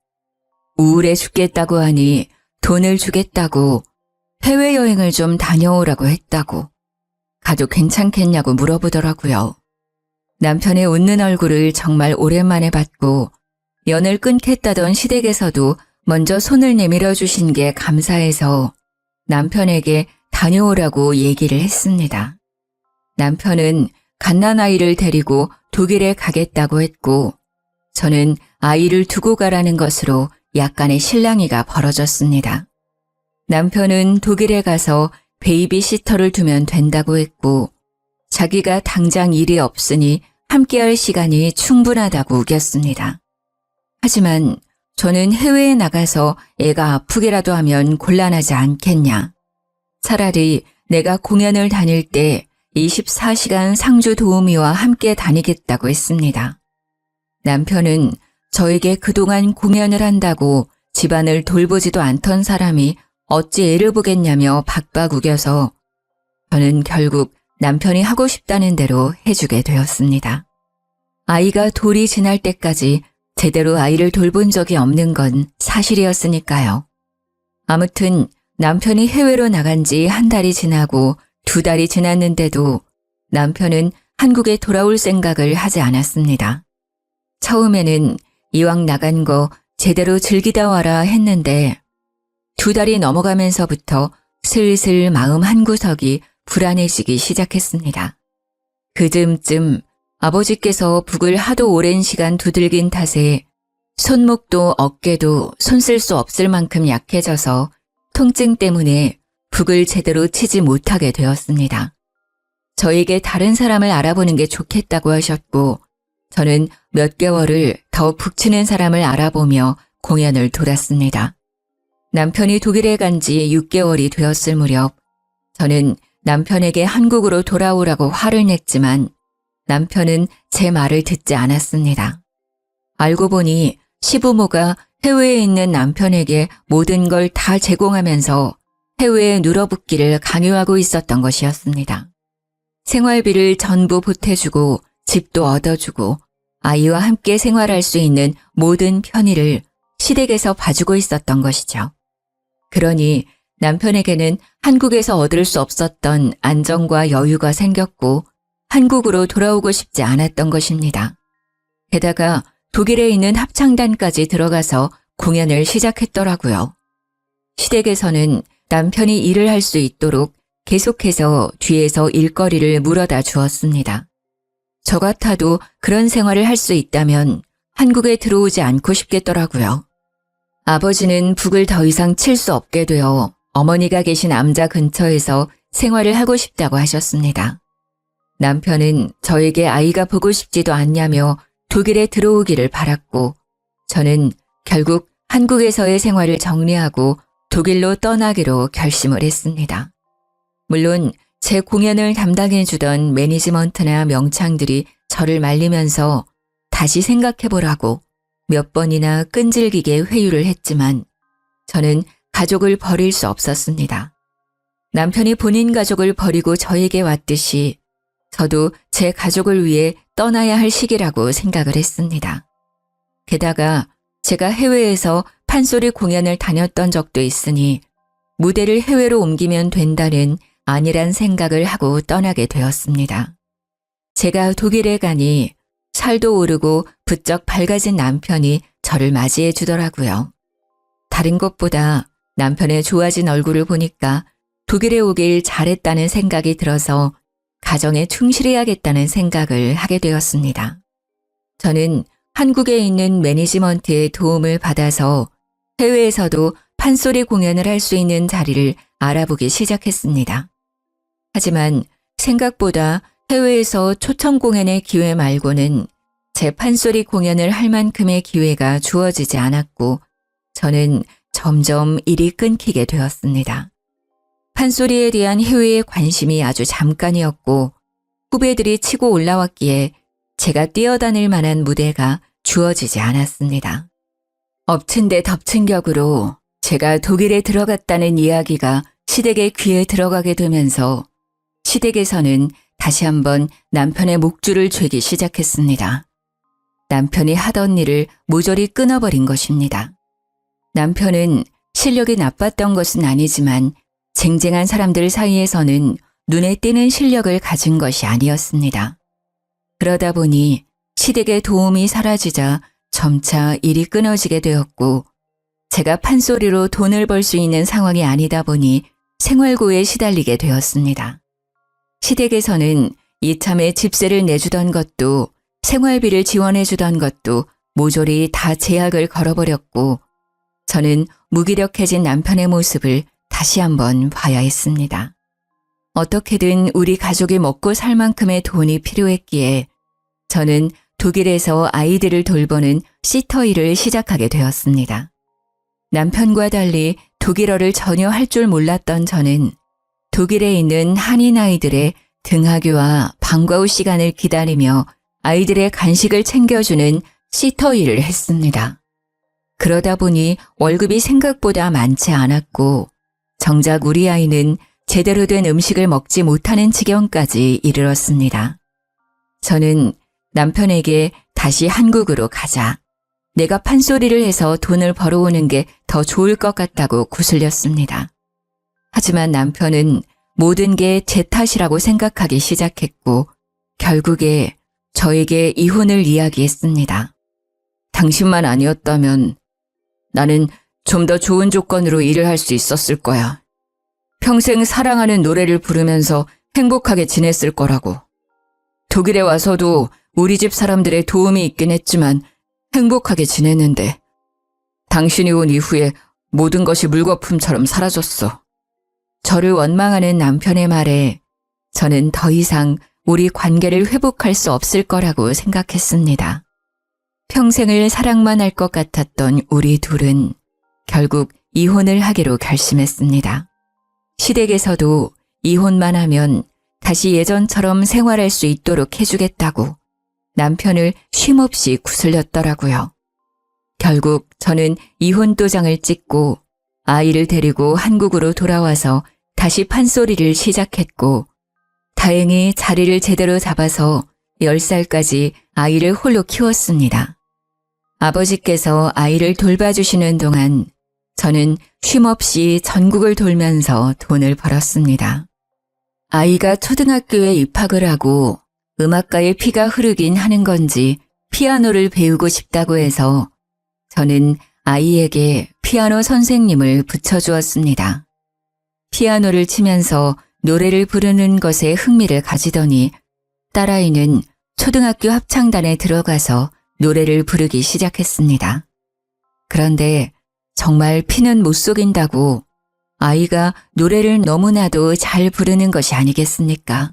우울해 죽겠다고 하니 돈을 주겠다고 해외여행을 좀 다녀오라고 했다고 가도 괜찮겠냐고 물어보더라고요. 남편의 웃는 얼굴을 정말 오랜만에 봤고 연을 끊겠다던 시댁에서도 먼저 손을 내밀어 주신 게 감사해서 남편에게 다녀오라고 얘기를 했습니다. 남편은 갓난아이를 데리고 독일에 가겠다고 했고 저는 아이를 두고 가라는 것으로 약간의 실랑이가 벌어졌습니다. 남편은 독일에 가서 베이비시터를 두면 된다고 했고 자기가 당장 일이 없으니 함께할 시간이 충분하다고 우겼습니다. 하지만 저는 해외에 나가서 애가 아프게라도 하면 곤란하지 않겠냐. 차라리 내가 공연을 다닐 때 24시간 상주 도우미와 함께 다니겠다고 했습니다. 남편은 저에게 그동안 공연을 한다고 집안을 돌보지도 않던 사람이 어찌 애를 보겠냐며 박박 우겨서 저는 결국 남편이 하고 싶다는 대로 해주게 되었습니다. 아이가 돌이 지날 때까지 제대로 아이를 돌본 적이 없는 건 사실이었으니까요. 아무튼 남편이 해외로 나간 지 한 달이 지나고 2달이 지났는데도 남편은 한국에 돌아올 생각을 하지 않았습니다. 처음에는 이왕 나간 거 제대로 즐기다 와라 했는데 2달이 넘어가면서부터 슬슬 마음 한구석이 불안해지기 시작했습니다. 그즈음쯤 아버지께서 북을 하도 오랜 시간 두들긴 탓에 손목도 어깨도 손쓸 수 없을 만큼 약해져서 통증 때문에 북을 제대로 치지 못하게 되었습니다. 저에게 다른 사람을 알아보는 게 좋겠다고 하셨고 저는 몇 개월을 더 북 치는 사람을 알아보며 공연을 돌았습니다. 남편이 독일에 간 지 6개월이 되었을 무렵 저는 남편에게 한국으로 돌아오라고 화를 냈지만 남편은 제 말을 듣지 않았습니다. 알고 보니 시부모가 해외에 있는 남편에게 모든 걸 다 제공하면서 해외에 눌어붙기를 강요하고 있었던 것이었습니다. 생활비를 전부 보태주고 집도 얻어주고 아이와 함께 생활할 수 있는 모든 편의를 시댁에서 봐주고 있었던 것이죠. 그러니 남편에게는 한국에서 얻을 수 없었던 안정과 여유가 생겼고 한국으로 돌아오고 싶지 않았던 것입니다. 게다가 독일에 있는 합창단까지 들어가서 공연을 시작했더라고요. 시댁에서는 남편이 일을 할 수 있도록 계속해서 뒤에서 일거리를 물어다 주었습니다. 저 같아도 그런 생활을 할 수 있다면 한국에 들어오지 않고 싶겠더라고요. 아버지는 북을 더 이상 칠 수 없게 되어 어머니가 계신 암자 근처에서 생활을 하고 싶다고 하셨습니다. 남편은 저에게 아이가 보고 싶지도 않냐며 독일에 들어오기를 바랐고 저는 결국 한국에서의 생활을 정리하고 독일로 떠나기로 결심을 했습니다. 물론 제 공연을 담당해주던 매니지먼트나 명창들이 저를 말리면서 다시 생각해보라고 몇 번이나 끈질기게 회유를 했지만 저는 가족을 버릴 수 없었습니다. 남편이 본인 가족을 버리고 저에게 왔듯이 저도 제 가족을 위해 떠나야 할 시기라고 생각을 했습니다. 게다가 제가 해외에서 판소리 공연을 다녔던 적도 있으니 무대를 해외로 옮기면 된다는 안일한 생각을 하고 떠나게 되었습니다. 제가 독일에 가니 살도 오르고 부쩍 밝아진 남편이 저를 맞이해 주더라고요. 다른 것보다 남편의 좋아진 얼굴을 보니까 독일에 오길 잘했다는 생각이 들어서 가정에 충실해야겠다는 생각을 하게 되었습니다. 저는 한국에 있는 매니지먼트의 도움을 받아서 해외에서도 판소리 공연을 할 수 있는 자리를 알아보기 시작했습니다. 하지만 생각보다 해외에서 초청 공연의 기회 말고는 제 판소리 공연을 할 만큼의 기회가 주어지지 않았고 저는 점점 일이 끊기게 되었습니다. 판소리에 대한 해외의 관심이 아주 잠깐이었고 후배들이 치고 올라왔기에 제가 뛰어다닐 만한 무대가 주어지지 않았습니다. 엎친 데 덮친 격으로 제가 독일에 들어갔다는 이야기가 시댁의 귀에 들어가게 되면서 시댁에서는 다시 한번 남편의 목줄을 죄기 시작했습니다. 남편이 하던 일을 모조리 끊어버린 것입니다. 남편은 실력이 나빴던 것은 아니지만 쟁쟁한 사람들 사이에서는 눈에 띄는 실력을 가진 것이 아니었습니다. 그러다 보니 시댁의 도움이 사라지자 점차 일이 끊어지게 되었고 제가 판소리로 돈을 벌 수 있는 상황이 아니다 보니 생활고에 시달리게 되었습니다. 시댁에서는 이참에 집세를 내주던 것도 생활비를 지원해주던 것도 모조리 다 제약을 걸어버렸고 저는 무기력해진 남편의 모습을 다시 한번 봐야 했습니다. 어떻게든 우리 가족이 먹고 살 만큼의 돈이 필요했기에 저는 독일에서 아이들을 돌보는 시터 일을 시작하게 되었습니다. 남편과 달리 독일어를 전혀 할 줄 몰랐던 저는 독일에 있는 한인 아이들의 등하교와 방과 후 시간을 기다리며 아이들의 간식을 챙겨주는 시터 일을 했습니다. 그러다 보니 월급이 생각보다 많지 않았고 정작 우리 아이는 제대로 된 음식을 먹지 못하는 지경까지 이르렀습니다. 저는 남편에게 다시 한국으로 가자. 내가 판소리를 해서 돈을 벌어오는 게 더 좋을 것 같다고 구슬렸습니다. 하지만 남편은 모든 게 제 탓이라고 생각하기 시작했고 결국에 저에게 이혼을 이야기했습니다. 당신만 아니었다면 나는 좀 더 좋은 조건으로 일을 할 수 있었을 거야. 평생 사랑하는 노래를 부르면서 행복하게 지냈을 거라고. 독일에 와서도 우리 집 사람들의 도움이 있긴 했지만 행복하게 지냈는데 당신이 온 이후에 모든 것이 물거품처럼 사라졌어. 저를 원망하는 남편의 말에 저는 더 이상 우리 관계를 회복할 수 없을 거라고 생각했습니다. 평생을 사랑만 할 것 같았던 우리 둘은 결국 이혼을 하기로 결심했습니다. 시댁에서도 이혼만 하면 다시 예전처럼 생활할 수 있도록 해주겠다고 남편을 쉼없이 구슬렸더라고요. 결국 저는 이혼 도장을 찍고 아이를 데리고 한국으로 돌아와서 다시 판소리를 시작했고 다행히 자리를 제대로 잡아서 10살까지 아이를 홀로 키웠습니다. 아버지께서 아이를 돌봐주시는 동안 저는 쉼없이 전국을 돌면서 돈을 벌었습니다. 아이가 초등학교에 입학을 하고 음악가의 피가 흐르긴 하는 건지 피아노를 배우고 싶다고 해서 저는 아이에게 피아노 선생님을 붙여주었습니다. 피아노를 치면서 노래를 부르는 것에 흥미를 가지더니 딸아이는 초등학교 합창단에 들어가서 노래를 부르기 시작했습니다. 그런데 정말 피는 못 속인다고 아이가 노래를 너무나도 잘 부르는 것이 아니겠습니까?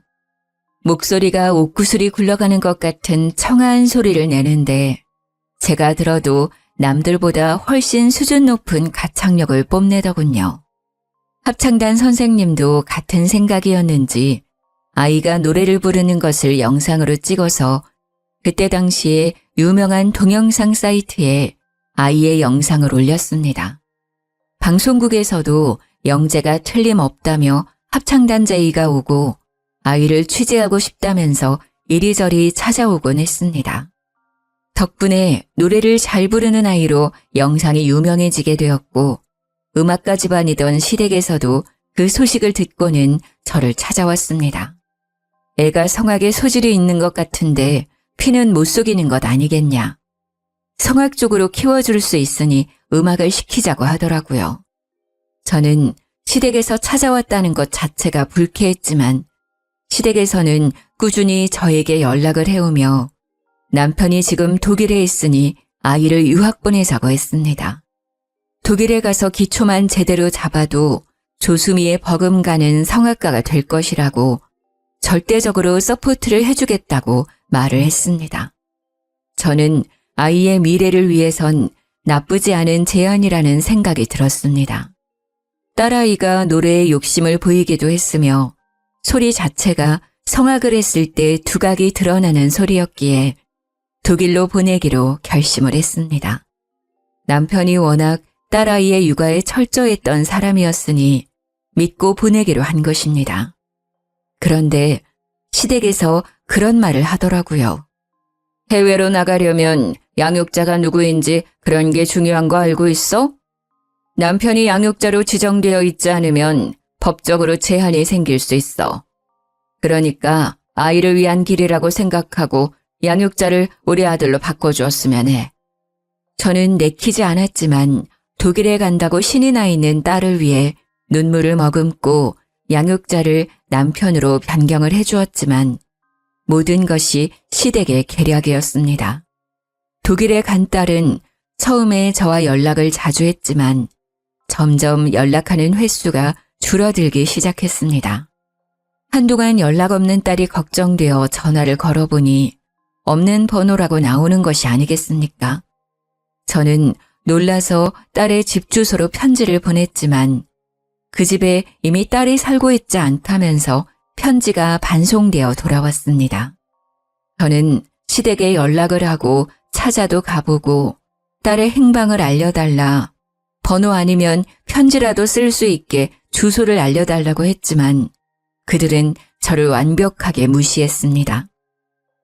목소리가 옥구슬이 굴러가는 것 같은 청아한 소리를 내는데 제가 들어도 남들보다 훨씬 수준 높은 가창력을 뽐내더군요. 합창단 선생님도 같은 생각이었는지 아이가 노래를 부르는 것을 영상으로 찍어서 그때 당시에 유명한 동영상 사이트에 아이의 영상을 올렸습니다. 방송국에서도 영재가 틀림없다며 합창단 제의가 오고 아이를 취재하고 싶다면서 이리저리 찾아오곤 했습니다. 덕분에 노래를 잘 부르는 아이로 영상이 유명해지게 되었고 음악가 집안이던 시댁에서도 그 소식을 듣고는 저를 찾아왔습니다. 애가 성악에 소질이 있는 것 같은데 피는 못 속이는 것 아니겠냐. 성악 쪽으로 키워줄 수 있으니 음악을 시키자고 하더라고요. 저는 시댁에서 찾아왔다는 것 자체가 불쾌했지만 시댁에서는 꾸준히 저에게 연락을 해오며 남편이 지금 독일에 있으니 아이를 유학 보내자고 했습니다. 독일에 가서 기초만 제대로 잡아도 조수미에 버금가는 성악가가 될 것이라고 절대적으로 서포트를 해주겠다고 말을 했습니다. 저는 아이의 미래를 위해선 나쁘지 않은 제안이라는 생각이 들었습니다. 딸아이가 노래에 욕심을 보이기도 했으며 소리 자체가 성악을 했을 때 두각이 드러나는 소리였기에 독일로 보내기로 결심을 했습니다. 남편이 워낙 딸아이의 육아에 철저했던 사람이었으니 믿고 보내기로 한 것입니다. 그런데 시댁에서 그런 말을 하더라고요. 해외로 나가려면 양육자가 누구인지 그런 게 중요한 거 알고 있어? 남편이 양육자로 지정되어 있지 않으면 법적으로 제한이 생길 수 있어. 그러니까 아이를 위한 길이라고 생각하고 양육자를 우리 아들로 바꿔주었으면 해. 저는 내키지 않았지만 독일에 간다고 신이 나 있는 딸을 위해 눈물을 머금고 양육자를 남편으로 변경을 해주었지만 모든 것이 시댁의 계략이었습니다. 독일에 간 딸은 처음에 저와 연락을 자주 했지만 점점 연락하는 횟수가 줄어들기 시작했습니다. 한동안 연락 없는 딸이 걱정되어 전화를 걸어보니 없는 번호라고 나오는 것이 아니겠습니까? 저는 놀라서 딸의 집 주소로 편지를 보냈지만 그 집에 이미 딸이 살고 있지 않다면서 편지가 반송되어 돌아왔습니다. 저는 시댁에 연락을 하고 찾아도 가보고 딸의 행방을 알려달라, 번호 아니면 편지라도 쓸 수 있게 주소를 알려달라고 했지만 그들은 저를 완벽하게 무시했습니다.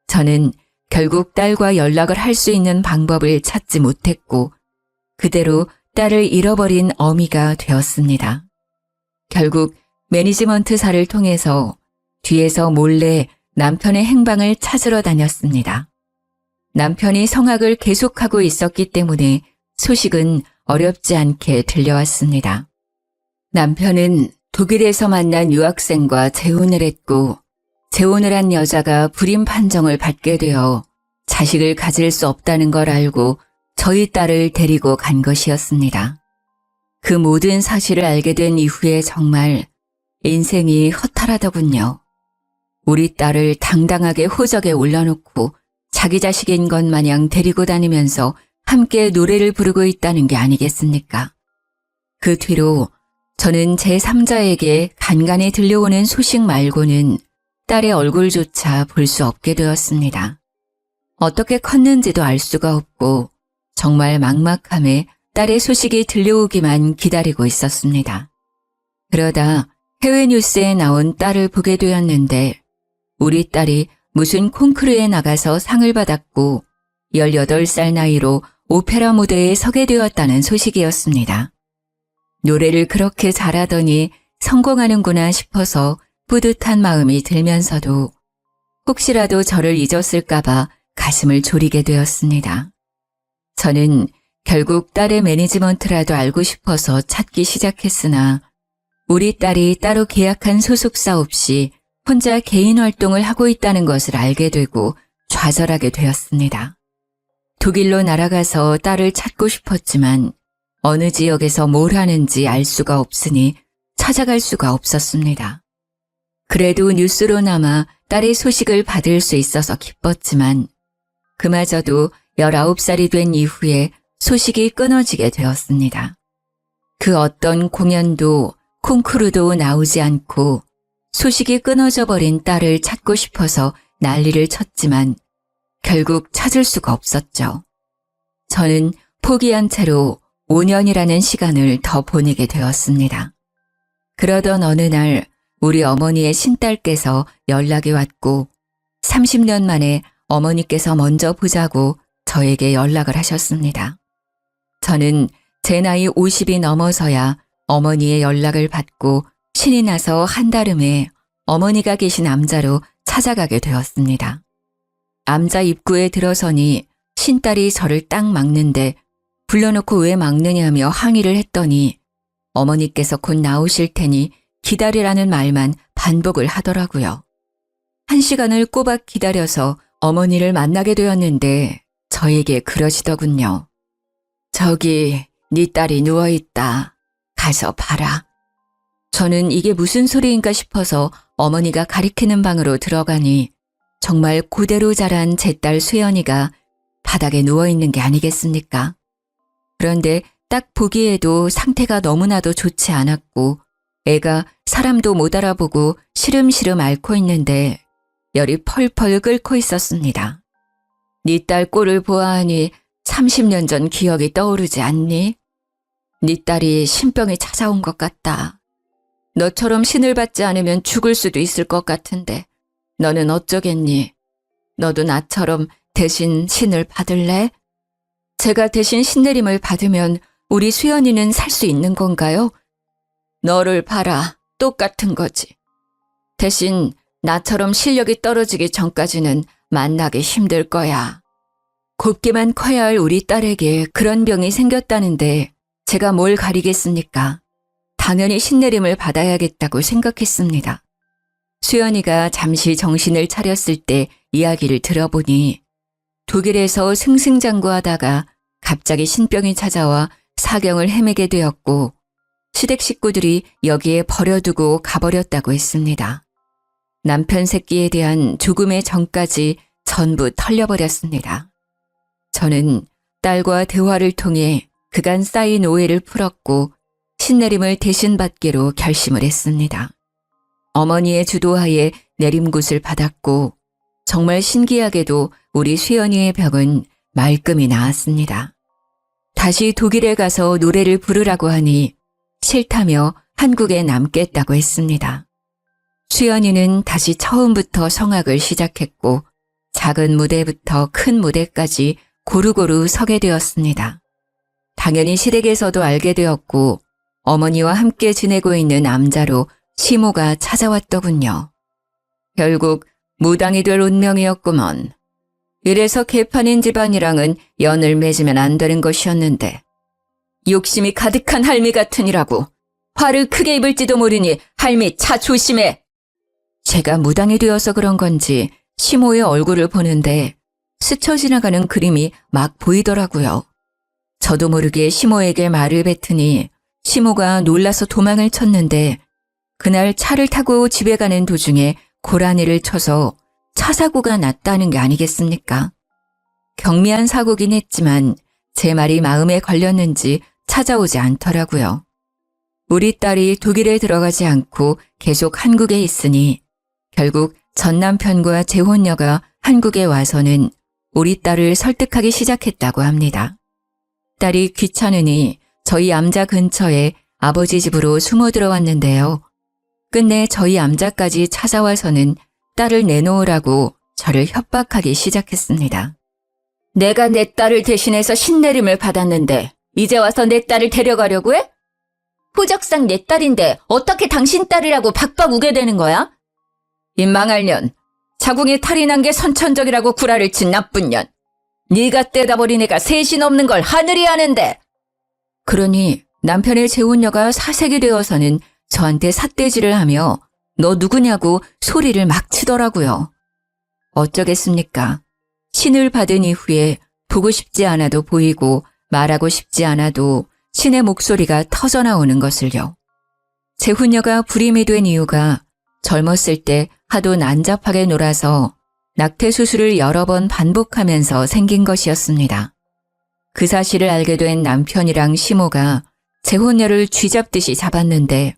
저는 결국 딸과 연락을 할 수 있는 방법을 찾지 못했고 그대로 딸을 잃어버린 어미가 되었습니다. 결국 매니지먼트사를 통해서 뒤에서 몰래 남편의 행방을 찾으러 다녔습니다. 남편이 성악을 계속하고 있었기 때문에 소식은 어렵지 않게 들려왔습니다. 남편은 독일에서 만난 유학생과 재혼을 했고 재혼을 한 여자가 불임 판정을 받게 되어 자식을 가질 수 없다는 걸 알고 저희 딸을 데리고 간 것이었습니다. 그 모든 사실을 알게 된 이후에 정말 인생이 허탈하더군요. 우리 딸을 당당하게 호적에 올려놓고 자기 자식인 것 마냥 데리고 다니면서 함께 노래를 부르고 있다는 게 아니겠습니까? 그 뒤로 저는 제3자에게 간간히 들려오는 소식 말고는 딸의 얼굴조차 볼 수 없게 되었습니다. 어떻게 컸는지도 알 수가 없고 정말 막막함에 딸의 소식이 들려오기만 기다리고 있었습니다. 그러다 해외 뉴스에 나온 딸을 보게 되었는데 우리 딸이 무슨 콩쿠르에 나가서 상을 받았고 18살 나이로 오페라 무대에 서게 되었다는 소식이었습니다. 노래를 그렇게 잘하더니 성공하는구나 싶어서 뿌듯한 마음이 들면서도 혹시라도 저를 잊었을까봐 가슴을 졸이게 되었습니다. 저는 결국 딸의 매니지먼트라도 알고 싶어서 찾기 시작했으나 우리 딸이 따로 계약한 소속사 없이 혼자 개인 활동을 하고 있다는 것을 알게 되고 좌절하게 되었습니다. 독일로 날아가서 딸을 찾고 싶었지만 어느 지역에서 뭘 하는지 알 수가 없으니 찾아갈 수가 없었습니다. 그래도 뉴스로나마 딸의 소식을 받을 수 있어서 기뻤지만 그마저도 19살이 된 이후에 소식이 끊어지게 되었습니다. 그 어떤 공연도 콩쿠르도 나오지 않고 소식이 끊어져 버린 딸을 찾고 싶어서 난리를 쳤지만 결국 찾을 수가 없었죠. 저는 포기한 채로 5년이라는 시간을 더 보내게 되었습니다. 그러던 어느 날 우리 어머니의 신딸께서 연락이 왔고 30년 만에 어머니께서 먼저 보자고 저에게 연락을 하셨습니다. 저는 제 나이 50이 넘어서야 어머니의 연락을 받고 신이 나서 한달음에 어머니가 계신 암자로 찾아가게 되었습니다. 암자 입구에 들어서니 신딸이 저를 딱 막는데 불러놓고 왜 막느냐며 항의를 했더니 어머니께서 곧 나오실 테니 기다리라는 말만 반복을 하더라고요. 1시간을 꼬박 기다려서 어머니를 만나게 되었는데 저에게 그러시더군요. 저기 네 딸이 누워있다. 가서 봐라. 저는 이게 무슨 소리인가 싶어서 어머니가 가리키는 방으로 들어가니 정말 그대로 자란 제 딸 수연이가 바닥에 누워있는 게 아니겠습니까? 그런데 딱 보기에도 상태가 너무나도 좋지 않았고 애가 사람도 못 알아보고 시름시름 앓고 있는데 열이 펄펄 끓고 있었습니다. 네 딸 꼴을 보아하니 30년 전 기억이 떠오르지 않니? 네 딸이 신병이 찾아온 것 같다. 너처럼 신을 받지 않으면 죽을 수도 있을 것 같은데 너는 어쩌겠니? 너도 나처럼 대신 신을 받을래? 제가 대신 신내림을 받으면 우리 수연이는 살 수 있는 건가요? 너를 봐라. 똑같은 거지. 대신 나처럼 실력이 떨어지기 전까지는 만나기 힘들 거야. 곱게만 커야 할 우리 딸에게 그런 병이 생겼다는데 제가 뭘 가리겠습니까? 당연히 신내림을 받아야겠다고 생각했습니다. 수연이가 잠시 정신을 차렸을 때 이야기를 들어보니 독일에서 승승장구하다가 갑자기 신병이 찾아와 사경을 헤매게 되었고 시댁 식구들이 여기에 버려두고 가버렸다고 했습니다. 남편 새끼에 대한 조금의 정까지 전부 털려버렸습니다. 저는 딸과 대화를 통해 그간 쌓인 오해를 풀었고 신내림을 대신 받기로 결심을 했습니다. 어머니의 주도하에 내림굿을 받았고 정말 신기하게도 우리 수연이의 병은 말끔히 나았습니다. 다시 독일에 가서 노래를 부르라고 하니 싫다며 한국에 남겠다고 했습니다. 수연이는 다시 처음부터 성악을 시작했고 작은 무대부터 큰 무대까지 고루고루 서게 되었습니다. 당연히 시댁에서도 알게 되었고 어머니와 함께 지내고 있는 남자로 시모가 찾아왔더군요. 결국 무당이 될 운명이었구먼. 이래서 개판인 집안이랑은 연을 맺으면 안 되는 것이었는데 욕심이 가득한 할미 같으니라고 화를 크게 입을지도 모르니 할미 차 조심해. 제가 무당이 되어서 그런 건지 시모의 얼굴을 보는데 스쳐 지나가는 그림이 막 보이더라고요. 저도 모르게 시모에게 말을 뱉으니 시모가 놀라서 도망을 쳤는데 그날 차를 타고 집에 가는 도중에 고라니를 쳐서 차 사고가 났다는 게 아니겠습니까? 경미한 사고긴 했지만 제 말이 마음에 걸렸는지 찾아오지 않더라고요. 우리 딸이 독일에 들어가지 않고 계속 한국에 있으니 결국 전 남편과 재혼녀가 한국에 와서는 우리 딸을 설득하기 시작했다고 합니다. 딸이 귀찮으니 저희 암자 근처에 아버지 집으로 숨어 들어왔는데요. 끝내 저희 암자까지 찾아와서는 딸을 내놓으라고 저를 협박하기 시작했습니다. 내가 내 딸을 대신해서 신내림을 받았는데 이제 와서 내 딸을 데려가려고 해? 호적상 내 딸인데 어떻게 당신 딸이라고 박박 우게 되는 거야? 이 망할 년, 자궁에 탈이 난 게 선천적이라고 구라를 친 나쁜 년. 네가 떼다 버린 애가 셋이 넘는 걸 하늘이 아는데. 그러니 남편의 재혼녀가 사색이 되어서는 저한테 삿대질을 하며 너 누구냐고 소리를 막 치더라고요. 어쩌겠습니까? 신을 받은 이후에 보고 싶지 않아도 보이고 말하고 싶지 않아도 신의 목소리가 터져나오는 것을요. 재혼녀가 불임이 된 이유가 젊었을 때 하도 난잡하게 놀아서 낙태 수술을 여러 번 반복하면서 생긴 것이었습니다. 그 사실을 알게 된 남편이랑 시모가 재혼녀를 쥐잡듯이 잡았는데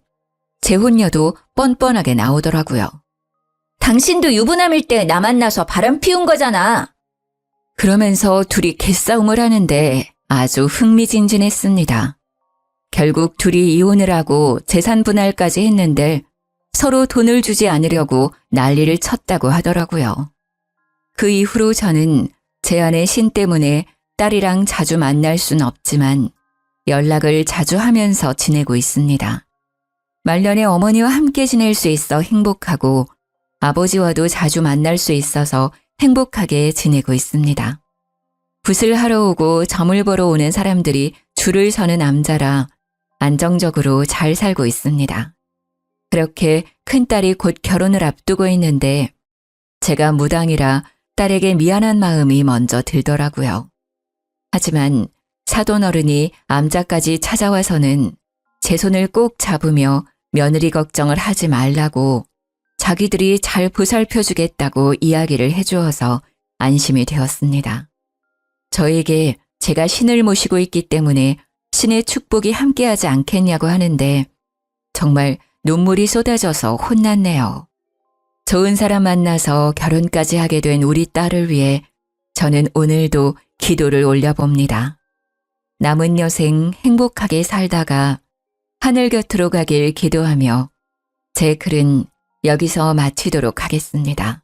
재혼녀도 뻔뻔하게 나오더라고요. 당신도 유부남일 때 나 만나서 바람 피운 거잖아. 그러면서 둘이 개싸움을 하는데 아주 흥미진진했습니다. 결국 둘이 이혼을 하고 재산 분할까지 했는데 서로 돈을 주지 않으려고 난리를 쳤다고 하더라고요. 그 이후로 저는 제 아내 신 때문에 딸이랑 자주 만날 순 없지만 연락을 자주 하면서 지내고 있습니다. 말년에 어머니와 함께 지낼 수 있어 행복하고 아버지와도 자주 만날 수 있어서 행복하게 지내고 있습니다. 붓을 하러 오고 점을 보러 오는 사람들이 줄을 서는 남자라 안정적으로 잘 살고 있습니다. 그렇게 큰딸이 곧 결혼을 앞두고 있는데 제가 무당이라 딸에게 미안한 마음이 먼저 들더라고요. 하지만 사돈 어른이 암자까지 찾아와서는 제 손을 꼭 잡으며 며느리 걱정을 하지 말라고 자기들이 잘 보살펴주겠다고 이야기를 해주어서 안심이 되었습니다. 저에게 제가 신을 모시고 있기 때문에 신의 축복이 함께하지 않겠냐고 하는데 정말 눈물이 쏟아져서 혼났네요. 좋은 사람 만나서 결혼까지 하게 된 우리 딸을 위해 저는 오늘도 기도를 올려봅니다. 남은 여생 행복하게 살다가 하늘 곁으로 가길 기도하며 제 글은 여기서 마치도록 하겠습니다.